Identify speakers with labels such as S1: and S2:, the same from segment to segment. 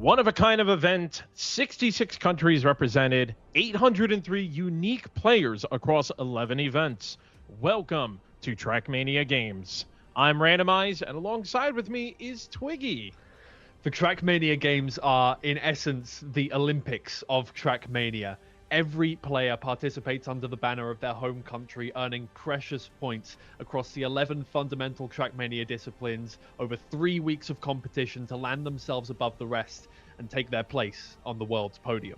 S1: One of a kind of event, 66 countries represented, 803 unique players across 11 events. Welcome to Trackmania Games. I'm Randomize, and alongside with me is Twiggy.
S2: The Trackmania games are, in essence, the Olympics of Trackmania. Every player participates under the banner of their home country, earning precious points across the 11 fundamental Trackmania disciplines over 3 weeks of competition to land themselves above the rest and take their place on the world's podium.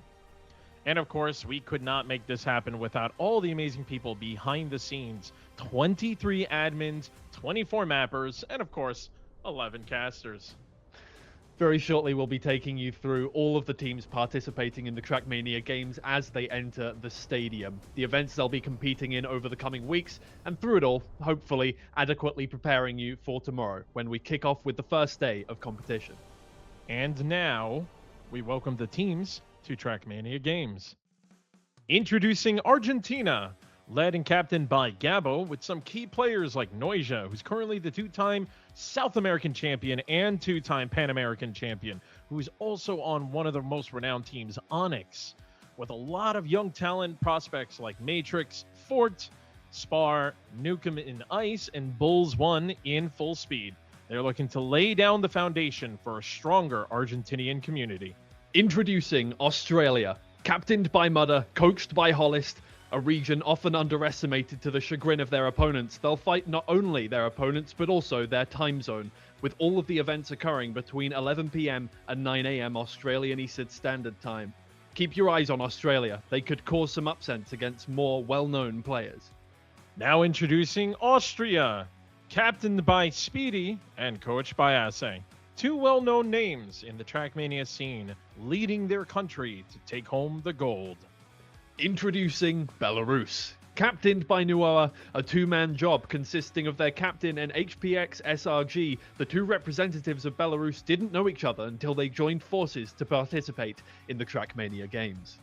S1: And of course, we could not make this happen without all the amazing people behind the scenes. 23 admins, 24 mappers, and of course, 11 casters.
S2: Very shortly, we'll be taking you through all of the teams participating in the Trackmania games as they enter the stadium, the events they'll be competing in over the coming weeks, and through it all, hopefully, adequately preparing you for tomorrow when we kick off with the first day of competition.
S1: And now, we welcome the teams to Trackmania Games. Introducing Argentina, led and captained by Gabo, with some key players like Noisia, who's currently the two-time South American champion and two-time Pan American champion, who's also on one of the most renowned teams, Onyx, with a lot of young talent prospects like Matrix, Fort, Spar, Nukem in Ice, and Bulls 1 in full speed. They're looking to lay down the foundation for a stronger Argentinian community.
S2: Introducing Australia, captained by Mudder, coached by Hollis, a region often underestimated to the chagrin of their opponents. They'll fight not only their opponents, but also their time zone, with all of the events occurring between 11 PM and 9 AM Australian Eastern Standard Time. Keep your eyes on Australia. They could cause some upsets against more well-known players.
S1: Now introducing Austria, captained by Speedy and coached by Ase. Two well-known names in the Trackmania scene, leading their country to take home the gold.
S2: Introducing Belarus, captained by Nuoa, a two-man job consisting of their captain and HPX SRG. The two representatives of Belarus didn't know each other until they joined forces to participate in the Trackmania games.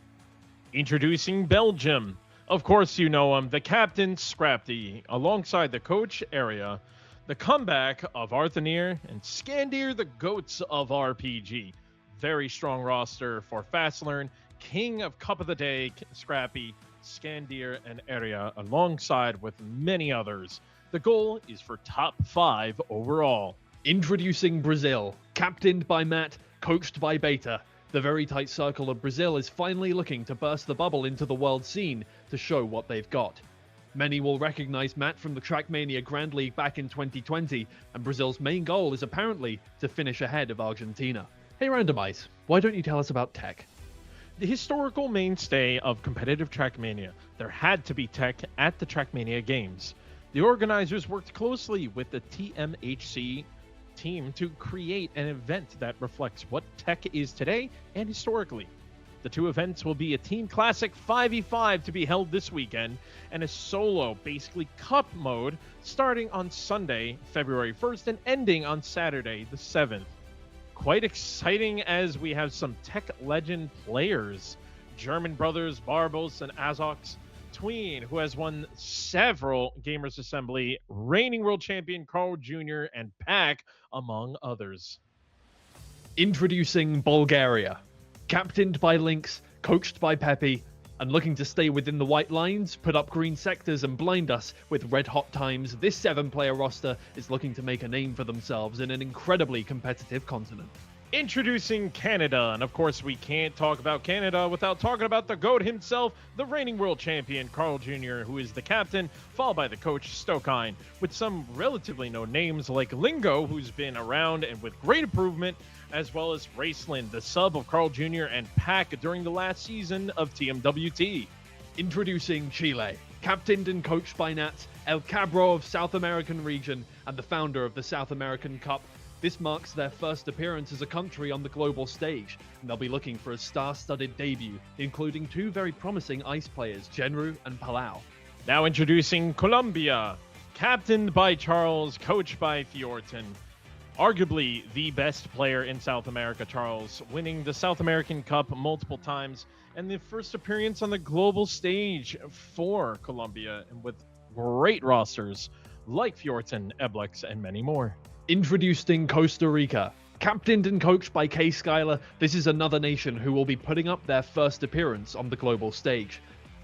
S1: Introducing Belgium. Of course you know him, the captain Scrapty, alongside the coach Area, the comeback of Arthur and Scandir, the goats of RPG. Very strong roster for Fast Learn. King of Cup of the Day, Scrappy, Scandir, and Area, alongside with many others. The goal is for top 5 overall.
S2: Introducing Brazil, captained by Matt, coached by Beta. The very tight circle of Brazil is finally looking to burst the bubble into the world scene to show what they've got. Many will recognize Matt from the Trackmania Grand League back in 2020, and Brazil's main goal is apparently to finish ahead of Argentina. Hey Randomize, why don't you tell us about tech?
S1: The historical mainstay of competitive Trackmania, there had to be tech at the Trackmania Games. The organizers worked closely with the TMHC team to create an event that reflects what tech is today and historically. The two events will be a Team Classic 5v5 to be held this weekend, and a solo, basically cup mode, starting on Sunday, February 1st, and ending on Saturday, the 7th. Quite exciting as we have some tech legend players. German brothers Barbos and Azox, Tween, who has won several Gamers Assembly, reigning world champion Carl Jr., and Pack, among others.
S2: Introducing Bulgaria, captained by Lynx, coached by Peppy, and looking to stay within the white lines, put up green sectors, and blind us with red hot times. This 7-player roster is looking to make a name for themselves in an incredibly competitive continent.
S1: Introducing Canada, and of course we can't talk about Canada without talking about the GOAT himself, the reigning world champion Carl Jr., who is the captain, followed by the coach Stokine, with some relatively known names like Lingo, who's been around and with great improvement, as well as Raceland, the sub of Carl Jr. and Pack during the last season of TMWT.
S2: Introducing Chile, captained and coached by Nat, El Cabro of South American region, and the founder of the South American Cup. This marks their first appearance as a country on the global stage, and they'll be looking for a star-studded debut, including two very promising ice players, Genru and Palau.
S1: Now introducing Colombia, captained by Charles, coached by Fiorton. Arguably the best player in South America, Charles, winning the South American Cup multiple times, and the first appearance on the global stage for Colombia, and with great rosters like Fiorton, Eblex, and many more.
S2: Introducing Costa Rica, Captained and coached by Kay Schuyler, this is another nation who will be putting up their first appearance on the global stage.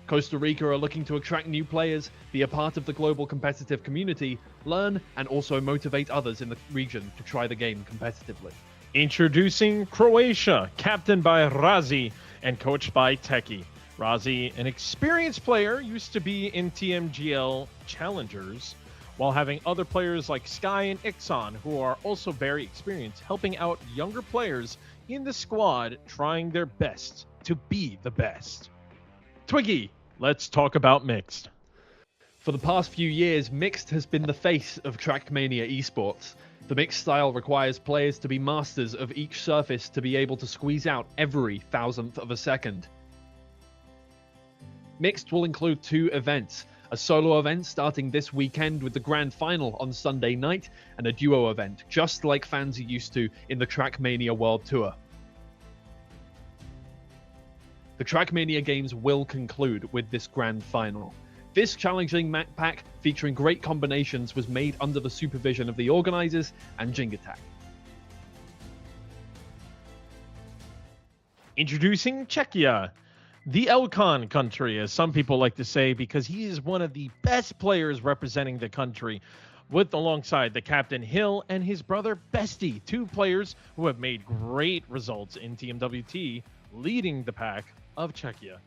S2: Costa Rica are looking to attract new players, be a part of the global competitive community, learn, and also motivate others in the region to try the game competitively.
S1: Introducing Croatia, captained by Razi and coached by Teki. Razi, an experienced player, used to be in TMGL Challengers, while having other players like Sky and Ixon, who are also very experienced, helping out younger players in the squad, trying their best to be the best. Twiggy, let's talk about Mixed.
S2: For the past few years, Mixed has been the face of Trackmania esports. The Mixed style requires players to be masters of each surface to be able to squeeze out every thousandth of a second. Mixed will include 2 events, a solo event starting this weekend with the grand final on Sunday night, and a duo event, just like fans are used to in the Trackmania World Tour. The Trackmania games will conclude with this grand final. This challenging map pack featuring great combinations was made under the supervision of the organizers and Jingatak.
S1: Introducing Czechia, the Elcon country, as some people like to say, because he is one of the best players representing the country, with alongside the captain Hill and his brother Bestie, 2 players who have made great results in TMWT, leading the pack of Czechia.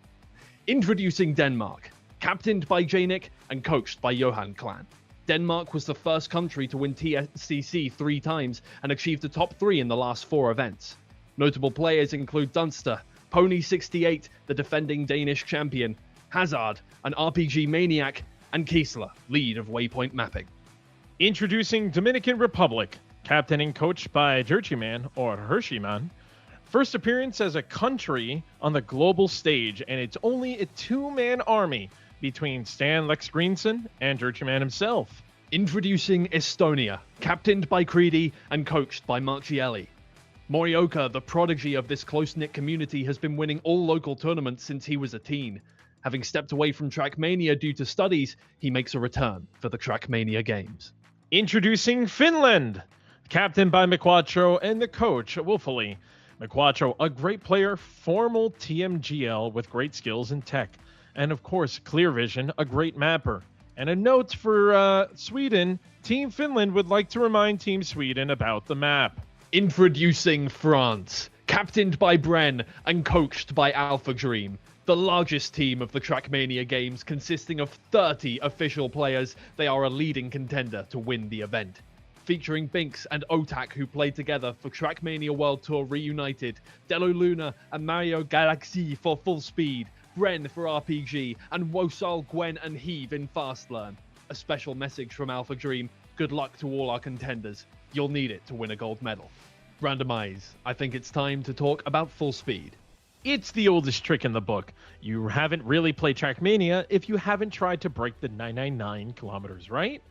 S2: Introducing Denmark, captained by Janik and coached by Johan Clan. Denmark was the first country to win TSCC 3 times and achieved the top 3 in the last 4 events. Notable players include Dunster, Pony68, the defending Danish champion, Hazard, an RPG maniac, and Kiesler, lead of Waypoint Mapping.
S1: Introducing Dominican Republic, captain and coached by Jerchyman or Hersheyman. First appearance as a country on the global stage, and it's only a 2-man army between Stan Lex Greenson and Jerchyman himself.
S2: Introducing Estonia, captained by Creedy and coached by Marchielli. Morioka, the prodigy of this close-knit community, has been winning all local tournaments since he was a teen. Having stepped away from Trackmania due to studies, he makes a return for the Trackmania games.
S1: Introducing Finland, captained by Miquacho and the coach, Wolfily. Miquacho, a great player, formal TMGL with great skills in tech. And of course, Clear Vision, a great mapper. And a note for Sweden, Team Finland would like to remind Team Sweden about the map.
S2: Introducing France, captained by Bren and coached by Alpha Dream. The largest team of the Trackmania games, consisting of 30 official players, they are a leading contender to win the event. Featuring Binks and Otak, who played together for Trackmania World Tour Reunited, Delo Luna and Mario Galaxy for Full Speed, Bren for RPG, and Wosal, Gwen and Heave in Fast Learn. A special message from Alpha Dream: good luck to all our contenders. You'll need it to win a gold medal. Randomize. I think it's time to talk about Full Speed.
S1: It's the oldest trick in the book. You haven't really played Trackmania if you haven't tried to break the 999 kilometers, right?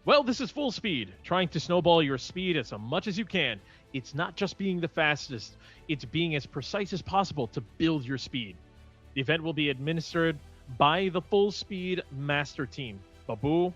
S1: Well, this is Full Speed, trying to snowball your speed as much as you can. It's not just being the fastest, it's being as precise as possible to build your speed. The event will be administered by the Full Speed Master Team, Babu,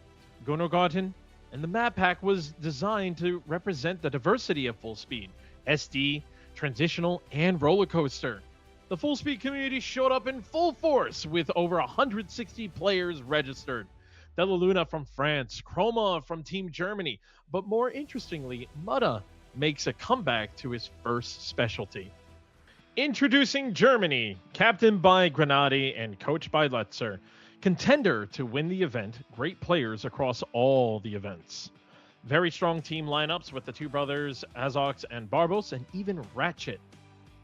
S1: Gunogotten, and the map pack was designed to represent the diversity of Full Speed, SD, Transitional, and Roller Coaster. The Full Speed community showed up in full force with over 160 players registered. Della Luna from France, Chroma from Team Germany, but more interestingly, Mutta makes a comeback to his first specialty. Introducing Germany, captained by Grenadi and coached by Letzer. Contender to win the event, great players across all the events. Very strong team lineups with the 2 brothers, Azox and Barbos, and even Ratchet.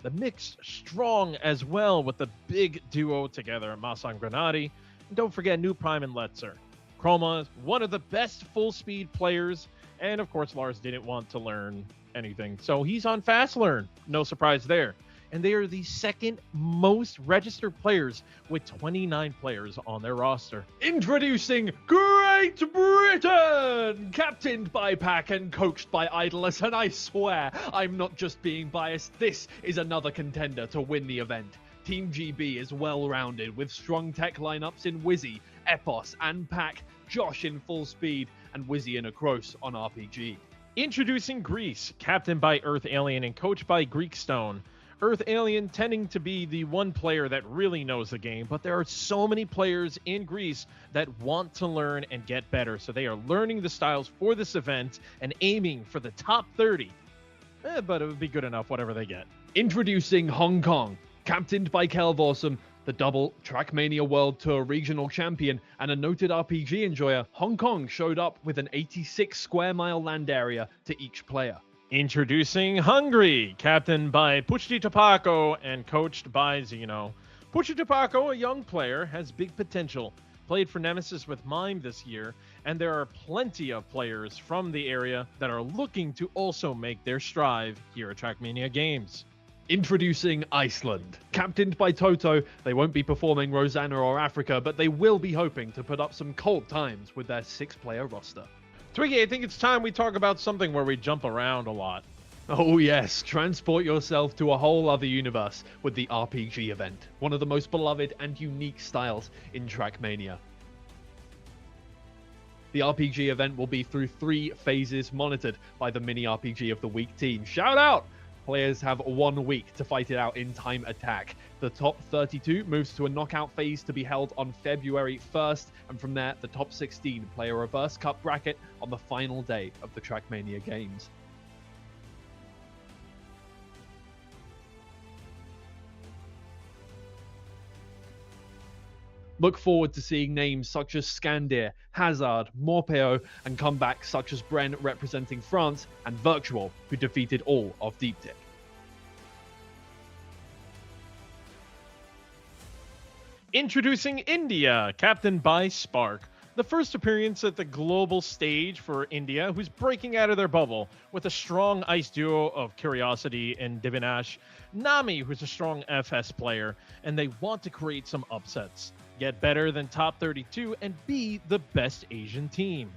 S1: The mix strong as well with the big duo together, Masa and Grenadi. And don't forget New Prime and Letzer. Chroma, one of the best Full Speed players, and of course Lars didn't want to learn anything, so he's on Fast Learn. No surprise there. And they are the second most registered players with 29 players on their roster.
S2: Introducing Great Britain! Captained by Pack and coached by Idless, and I swear I'm not just being biased, this is another contender to win the event. Team GB is well-rounded with strong tech lineups in Wizzy, Epos and Pack, Josh in Full Speed, and Wizzy and Acros on RPG.
S1: Introducing Greece, captained by Earth Alien and coached by Greek Stone. Earth Alien tending to be the one player that really knows the game, but there are so many players in Greece that want to learn and get better, so they are learning the styles for this event and aiming for the top 30. But it would be good enough, whatever they get.
S2: Introducing Hong Kong, captained by Kelvorsum, the double Trackmania World Tour regional champion and a noted RPG enjoyer. Hong Kong showed up with an 86 square mile land area to each player.
S1: Introducing Hungary, captained by Pucci Topako and coached by Zeno. Pucci Topako, a young player, has big potential. Played for Nemesis with Mime this year, and there are plenty of players from the area that are looking to also make their strive here at Trackmania Games.
S2: Introducing Iceland. Captained by Toto, they won't be performing Rosanna or Africa, but they will be hoping to put up some cold times with their 6-player roster.
S1: Twiggy, I think it's time we talk about something where we jump around a lot.
S2: Oh yes, transport yourself to a whole other universe with the RPG event, one of the most beloved and unique styles in Trackmania. The RPG event will be through 3 phases monitored by the Mini RPG of the Week team. Shout out! Players have 1 week to fight it out in Time Attack. The top 32 moves to a knockout phase to be held on February 1st, and from there, the top 16 play a reverse cup bracket on the final day of the Trackmania Games. Look forward to seeing names such as Scandir, Hazard, Morpeo, and comebacks such as Bren representing France and Virtual, who defeated all of Deep Tech.
S1: Introducing India, captained by Spark. The first appearance at the global stage for India, who's breaking out of their bubble with a strong ice duo of Curiosity and Divinash, Nami, who's a strong FS player, and they want to create some upsets. Get better than top 32 and be the best Asian team.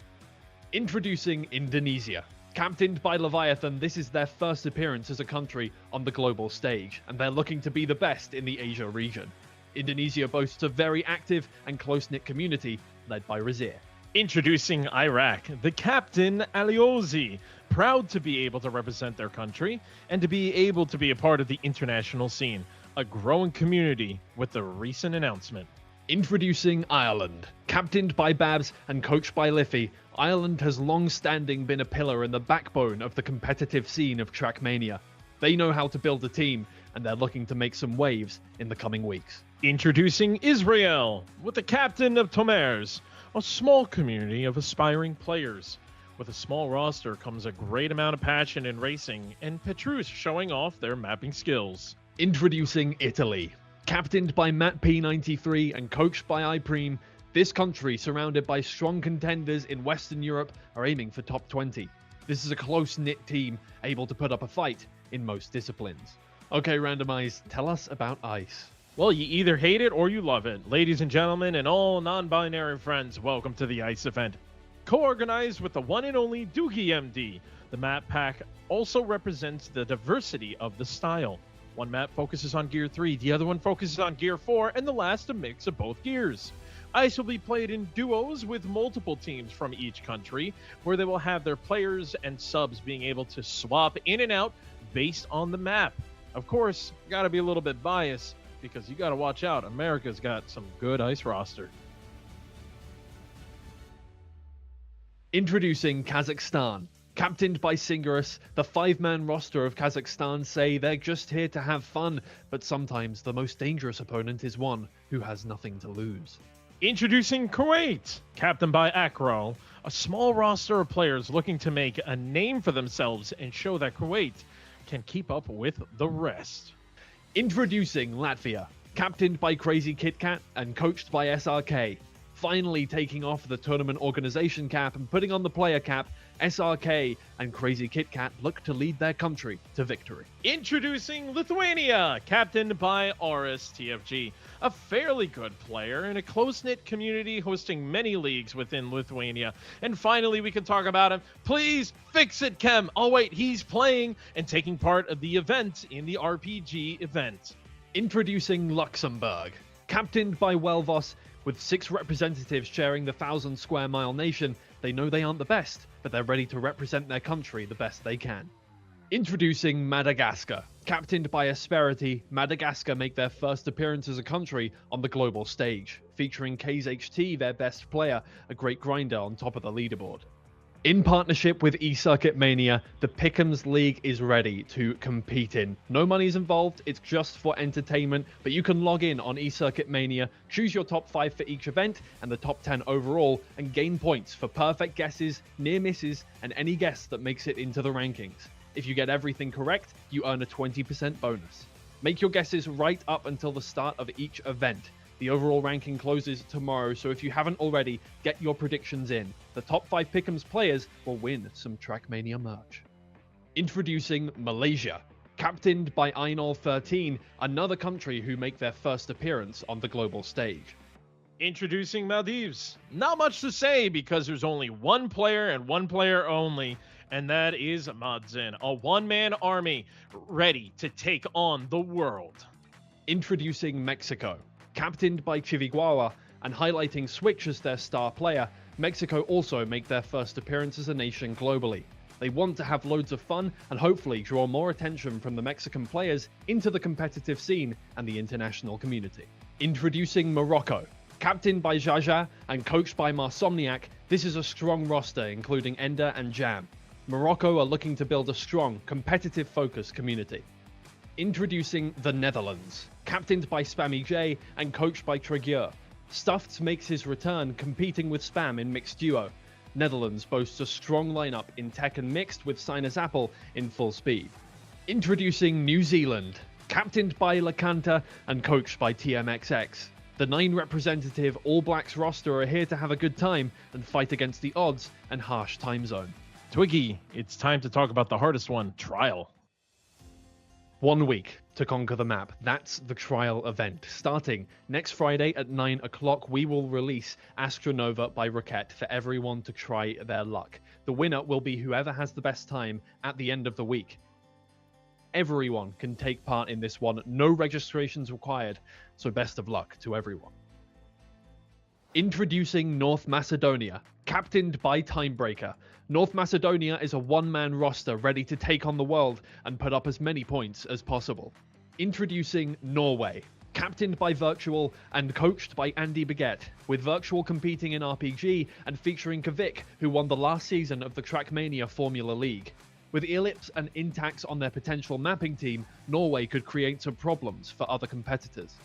S2: Introducing Indonesia. Captained by Leviathan, this is their first appearance as a country on the global stage, and they're looking to be the best in the Asia region. Indonesia boasts a very active and close-knit community led by Razir.
S1: Introducing Iraq, the captain Aliozi, proud to be able to represent their country and to be able to be a part of the international scene, a growing community with the recent announcement.
S2: Introducing Ireland. Captained by Babs and coached by Liffey, Ireland has long-standing been a pillar and the backbone of the competitive scene of Trackmania. They know how to build a team, and they're looking to make some waves in the coming weeks.
S1: Introducing Israel, with the captain of Tomers, a small community of aspiring players. With a small roster comes a great amount of passion in racing, and Petrus showing off their mapping skills.
S2: Introducing Italy. Captained by Matt P93 and coached by iPreme, this country, surrounded by strong contenders in Western Europe, are aiming for top 20. This is a close-knit team, able to put up a fight in most disciplines. Okay, Randomize, tell us about ICE.
S1: Well, you either hate it or you love it. Ladies and gentlemen, and all non-binary friends, welcome to the ICE event. Co-organized with the one and only Doogie MD, the map pack also represents the diversity of the style. One map focuses on Gear 3, the other one focuses on Gear 4, and the last a mix of both gears. ICE will be played in duos with multiple teams from each country, where they will have their players and subs being able to swap in and out based on the map. Of course, you gotta be a little bit biased, because you gotta watch out, America's got some good ICE roster.
S2: Introducing Kazakhstan. Captained by Singarus, the 5-man roster of Kazakhstan say they're just here to have fun, but sometimes the most dangerous opponent is one who has nothing to lose.
S1: Introducing Kuwait, captained by Akro, a small roster of players looking to make a name for themselves and show that Kuwait can keep up with the rest.
S2: Introducing Latvia, captained by Crazy Kit Kat and coached by SRK. Finally taking off the tournament organization cap and putting on the player cap, SRK and Crazy Kit Kat look to lead their country to victory.
S1: Introducing Lithuania, captained by RSTFG, a fairly good player in a close-knit community hosting many leagues within Lithuania. And finally, we can talk about him. Please fix it, Kem. Oh wait, he's playing and taking part of the event in the RPG event.
S2: Introducing Luxembourg, captained by Welvos. With 6 representatives sharing the 1,000 square mile nation, They know they aren't the best, but they're ready to represent their country the best they can. Introducing Madagascar. Captained by Asperity, Madagascar make their first appearance as a country on the global stage, featuring KZHT, their best player, a great grinder on top of the leaderboard. In partnership with eCircuitMania, the Pick'ems League is ready to compete in. No money's involved, it's just for entertainment, but you can log in on eCircuitMania, choose your top 5 for each event and the top 10 overall, and gain points for perfect guesses, near misses, and any guess that makes it into the rankings. If you get everything correct, you earn a 20% bonus. Make your guesses right up until the start of each event. The overall ranking closes tomorrow, so if you haven't already, get your predictions in. The top 5 Pick'ems players will win some Trackmania merch. Introducing Malaysia. Captained by Einol13, another country who make their first appearance on the global stage.
S1: Introducing Maldives. Not much to say because there's only one player and one player only, and that is Madzin, a one-man army ready to take on the world.
S2: Introducing Mexico. Captained by Chihuahua and highlighting Switch as their star player, Mexico also make their first appearance as a nation globally. They want to have loads of fun and hopefully draw more attention from the Mexican players into the competitive scene and the international community. Introducing Morocco. Captained by Jaja and coached by Marsomniac, this is a strong roster including Ender and Jam. Morocco are looking to build a strong, competitive-focused community. Introducing the Netherlands. Captained by Spammy J and coached by Treguier. Stuffed makes his return competing with Spam in mixed duo. Netherlands boasts a strong lineup in Tekken mixed with Sinus Apple in full speed. Introducing New Zealand. Captained by Lacanta and coached by TMXX. The 9 representative All Blacks roster are here to have a good time and fight against the odds and harsh time zone.
S1: Twiggy, it's time to talk about the hardest one, Trial.
S2: 1 week to conquer the map. That's the trial event. Starting next Friday at 9 o'clock, we will release Astronova by Roquette for everyone to try their luck. The winner will be whoever has the best time at the end of the week. Everyone can take part in this one. No registrations required, so best of luck to everyone. Introducing North Macedonia. Captained by Timebreaker. North Macedonia is a one-man roster ready to take on the world and put up as many points as possible. Introducing Norway. Captained by Virtual and coached by Andy Baguette, with Virtual competing in RPG and featuring Kavik, who won the last season of the Trackmania Formula League. With Ellipse and Intax on their potential mapping team, Norway could create some problems for other competitors.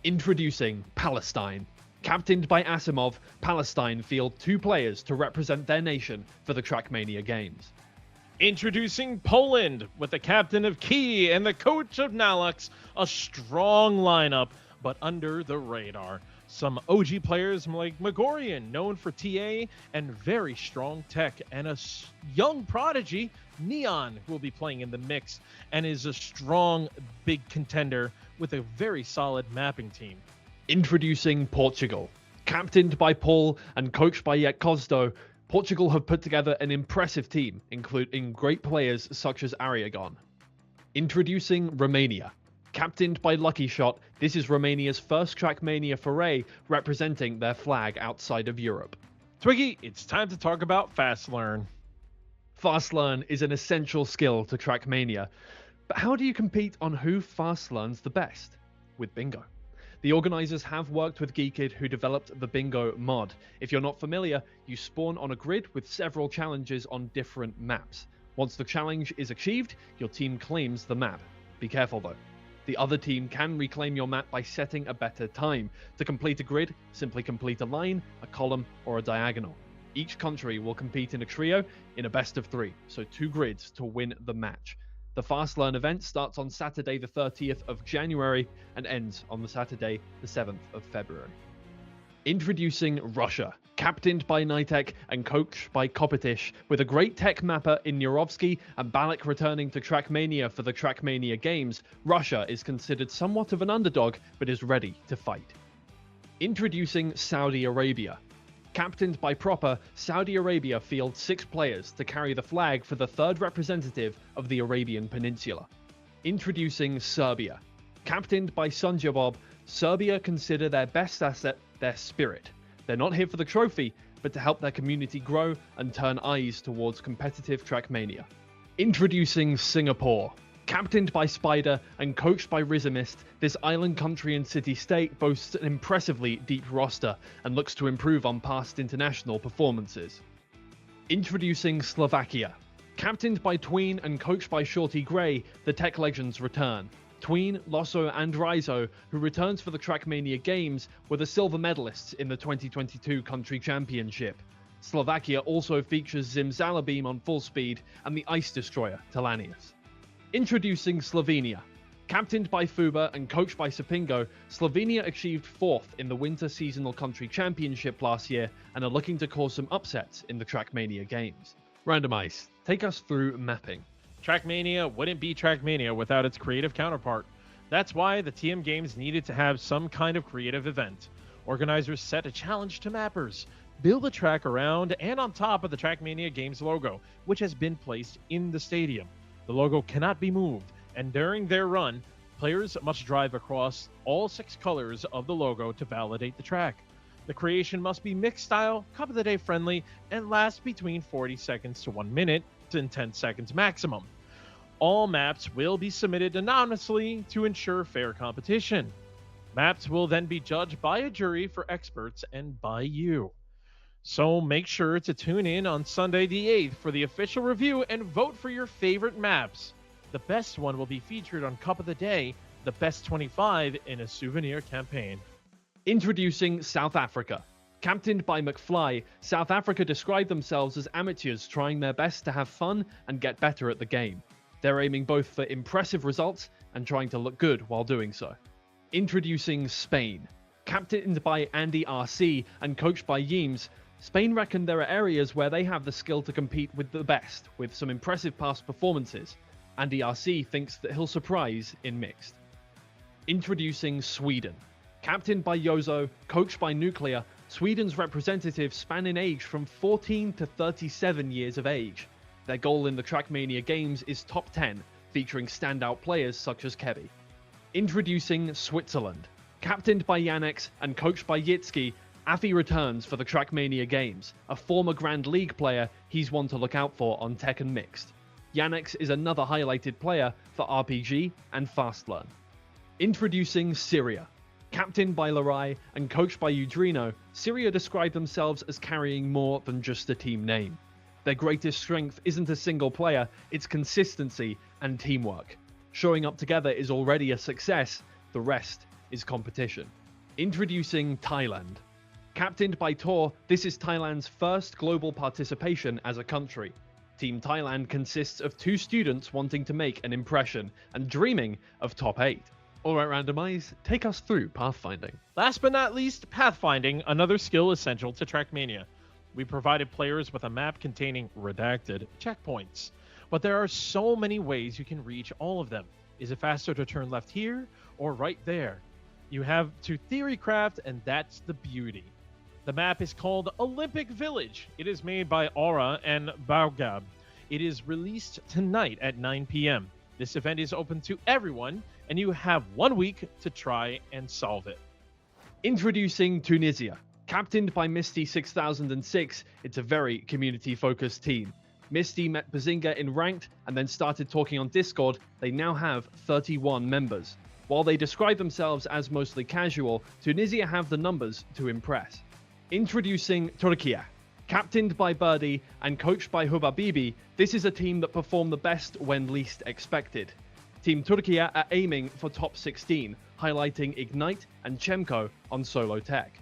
S2: Introducing Palestine. Captained by Asimov, Palestine field 2 players to represent their nation for the Trackmania games.
S1: Introducing Poland, with the captain of Key and the coach of Nalux, a strong lineup, but under the radar. Some OG players like Megorian, known for TA and very strong tech, and a young prodigy, Neon, who will be playing in the mix and is a strong, big contender with a very solid mapping team.
S2: Introducing Portugal. Captained by Paul and coached by Yet Kozdo, Portugal have put together an impressive team, including great players such as Ariagon. Introducing Romania. Captained by Lucky Shot, this is Romania's first Trackmania foray, representing their flag outside of Europe.
S1: Twiggy, it's time to talk about Fast Learn.
S2: Fast Learn is an essential skill to Trackmania, but how do you compete on who fast learns the best? With Bingo. The organizers have worked with Geekid, who developed the Bingo mod. If you're not familiar, you spawn on a grid with several challenges on different maps. Once the challenge is achieved, your team claims the map. Be careful though. The other team can reclaim your map by setting a better time. To complete a grid, simply complete a line, a column, or a diagonal. Each country will compete in a trio in a best of 3, so 2 grids to win the match. The Fast Learn event starts on Saturday the 30th of January and ends on the Saturday the 7th of February. Introducing Russia. Captained by Nitek and coached by Kopitish, with a great tech mapper in Nurovsky and Balak returning to Trackmania for the Trackmania games, Russia is considered somewhat of an underdog but is ready to fight. Introducing Saudi Arabia. Captained by Proper, Saudi Arabia fields 6 players to carry the flag for the 3rd representative of the Arabian Peninsula. Introducing Serbia. Captained by Sunjabob, Serbia consider their best asset their spirit. They're not here for the trophy, but to help their community grow and turn eyes towards competitive Trackmania. Introducing Singapore. Captained by Spider and coached by Rizomist, this island country and city-state boasts an impressively deep roster and looks to improve on past international performances. Introducing Slovakia. Captained by Tween and coached by Shorty Gray, the Tech Legends return. Tween, Losso and Rizo, who returns for the Trackmania Games, were the silver medalists in the 2022 Country Championship. Slovakia also features Zim Zalabeam on full speed and the Ice Destroyer, Talanius. Introducing Slovenia. Captained by Fuba and coached by Sapingo, Slovenia achieved 4th in the Winter Seasonal Country Championship last year and are looking to cause some upsets in the Trackmania Games. Randomize, take us through mapping.
S1: Trackmania wouldn't be Trackmania without its creative counterpart. That's why the TM Games needed to have some kind of creative event. Organizers set a challenge to mappers. Build a track around and on top of the Trackmania Games logo, which has been placed in the stadium. The logo cannot be moved, and during their run, players must drive across all 6 colors of the logo to validate the track. The creation must be mixed style, Cup of the Day friendly, and last between 40 seconds to 1 minute and 10 seconds maximum. All maps will be submitted anonymously to ensure fair competition. Maps will then be judged by a jury for experts and by you. So make sure to tune in on Sunday the 8th for the official review and vote for your favorite maps. The best one will be featured on Cup of the Day, the best 25 in a souvenir campaign.
S2: Introducing South Africa. Captained by McFly, South Africa describe themselves as amateurs trying their best to have fun and get better at the game. They're aiming both for impressive results and trying to look good while doing so. Introducing Spain. Captained by Andy RC and coached by Yeems, Spain reckon there are areas where they have the skill to compete with the best, with some impressive past performances. Andy RC thinks that he'll surprise in mixed. Introducing Sweden. Captained by Yozo, coached by Nuclear, Sweden's representatives span in age from 14 to 37 years of age. Their goal in the Trackmania Games is top 10, featuring standout players such as Kebby. Introducing Switzerland. Captained by Yannex and coached by Yitski, Afi returns for the Trackmania Games. A former Grand League player, he's one to look out for on Tekken Mixed. Yannex is another highlighted player for RPG and Fastlearn. Introducing Syria. Captained by Larai and coached by Udrino, Syria describe themselves as carrying more than just a team name. Their greatest strength isn't a single player, it's consistency and teamwork. Showing up together is already a success, the rest is competition. Introducing Thailand. Captained by Tor, this is Thailand's first global participation as a country. Team Thailand consists of 2 students wanting to make an impression and dreaming of top 8. Alright Randomize, take us through pathfinding.
S1: Last but not least, pathfinding, another skill essential to Trackmania. We provided players with a map containing redacted checkpoints, but there are so many ways you can reach all of them. Is it faster to turn left here or right there? You have to theory craft, and that's the beauty. The map is called Olympic Village. It is made by Aura and Baugab. It is released tonight at 9 p.m. This event is open to everyone, and you have 1 week to try and solve it.
S2: Introducing Tunisia. Captained by Misty 6006, it's a very community-focused team. Misty met Bazinga in Ranked and then started talking on Discord. They now have 31 members. While they describe themselves as mostly casual, Tunisia have the numbers to impress. Introducing Turkiya. Captained by Birdie and coached by Hubabibi, this is a team that perform the best when least expected. Team Turkiya are aiming for top 16, highlighting Ignite and Chemko on solo tech.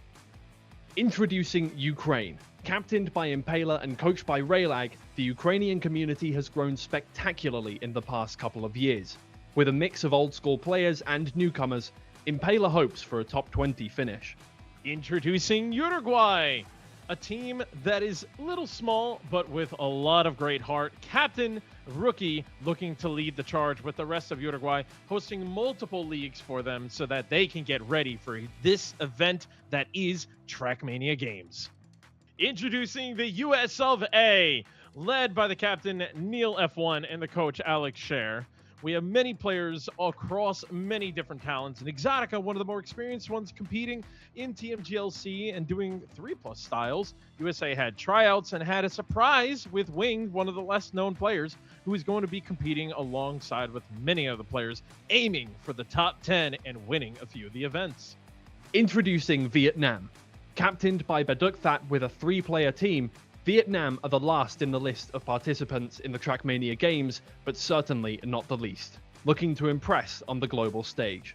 S2: Introducing Ukraine. Captained by Impaler and coached by Raylag, the Ukrainian community has grown spectacularly in the past couple of years. With a mix of old school players and newcomers, Impaler hopes for a top 20 finish.
S1: Introducing Uruguay, a team that is a little small but with a lot of great heart. Captain Rookie looking to lead the charge with the rest of Uruguay, hosting multiple leagues for them so that they can get ready for this event that is Trackmania Games. Introducing the US of A, led by the captain Neil F1 and the coach Alex Scher. We have many players across many different talents, and Exotica, one of the more experienced ones, competing in TMGLC and doing 3+ styles. USA had tryouts and had a surprise with Wing, one of the less known players, who is going to be competing alongside with many of the players, aiming for the top 10 and winning a few of the events.
S2: Introducing Vietnam. Captained by Baduk That with a 3-player team, Vietnam are the last in the list of participants in the Trackmania games, but certainly not the least, looking to impress on the global stage.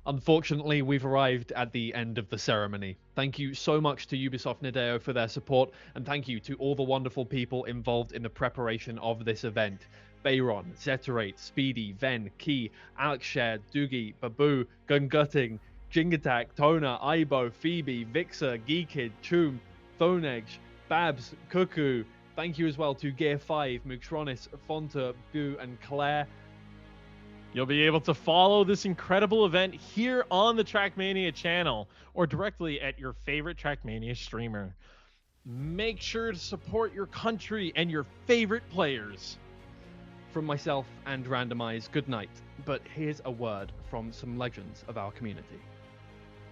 S2: Unfortunately, we've arrived at the end of the ceremony. Thank you so much to Ubisoft Nadeo for their support, and thank you to all the wonderful people involved in the preparation of this event. Bayron, Zeterate, Speedy, Ven, Key, Alex Shared, Doogie, Babu, Gungutting, Jingatak, Tona, Ibo, Phoebe, Vixer, Geekid, Choom, Thoneg, Babs, Cuckoo. Thank you as well to Gear 5, Muxronis, Fonta, Boo, and Claire.
S1: You'll be able to follow this incredible event here on the Trackmania channel or directly at your favorite Trackmania streamer. Make sure to support your country and your favorite players.
S2: From myself and Randomize, good night. But here's a word from some legends of our community.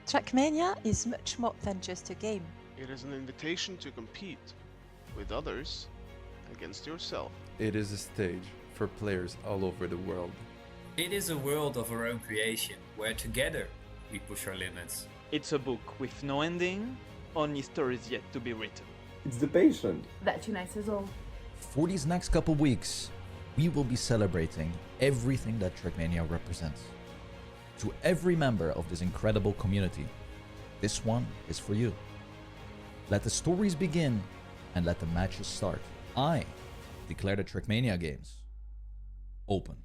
S3: Trackmania is much more than just a game.
S4: It is an invitation to compete with others against yourself.
S5: It is a stage for players all over the world.
S6: It is a world of our own creation, where together we push our limits.
S7: It's a book with no ending, only stories yet to be written.
S8: It's the patient
S9: that unites us all.
S10: For these next couple weeks, we will be celebrating everything that Trackmania represents. To every member of this incredible community, this one is for you. Let the stories begin and let the matches start. I declare the Trackmania games open.